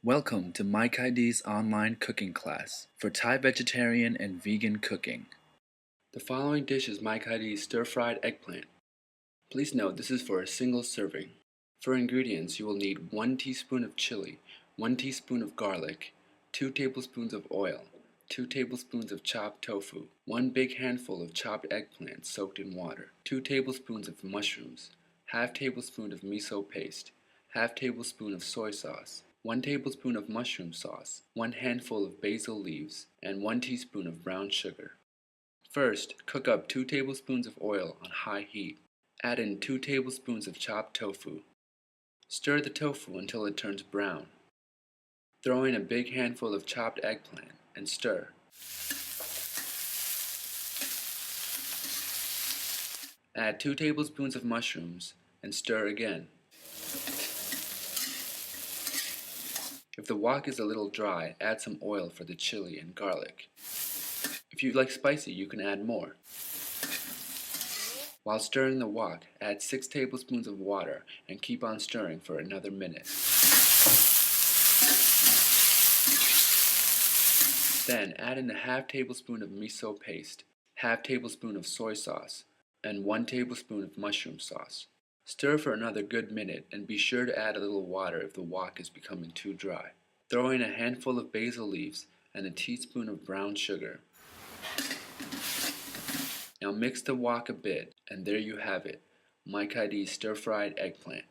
Welcome to Mike ID's online cooking class for Thai vegetarian and vegan cooking. The following dish is Mike ID's stir-fried eggplant. Please note this is for a single serving. For ingredients, you will need 1 teaspoon of chili, 1 teaspoon of garlic, 2 tablespoons of oil, 2 tablespoons of chopped tofu, 1 big handful of chopped eggplant soaked in water, 2 tablespoons of mushrooms, half tablespoon of miso paste, half tablespoon of soy sauce, 1 tablespoon of mushroom sauce, 1 handful of basil leaves, and 1 teaspoon of brown sugar. First, cook up 2 tablespoons of oil on high heat. Add in 2 tablespoons of chopped tofu. Stir the tofu until it turns brown. Throw in a big handful of chopped eggplant and stir. Add 2 tablespoons of mushrooms and stir again. If the wok is a little dry, add some oil for the chili and garlic. If you like spicy, you can add more. While stirring the wok, add 6 tablespoons of water and keep on stirring for another minute. Then add in a half tablespoon of miso paste, half tablespoon of soy sauce, and 1 tablespoon of mushroom sauce. Stir for another good minute and be sure to add a little water if the wok is becoming too dry. Throw in a handful of basil leaves and a teaspoon of brown sugar. Now mix the wok a bit, and there you have it, Mike ID's stir-fried eggplant.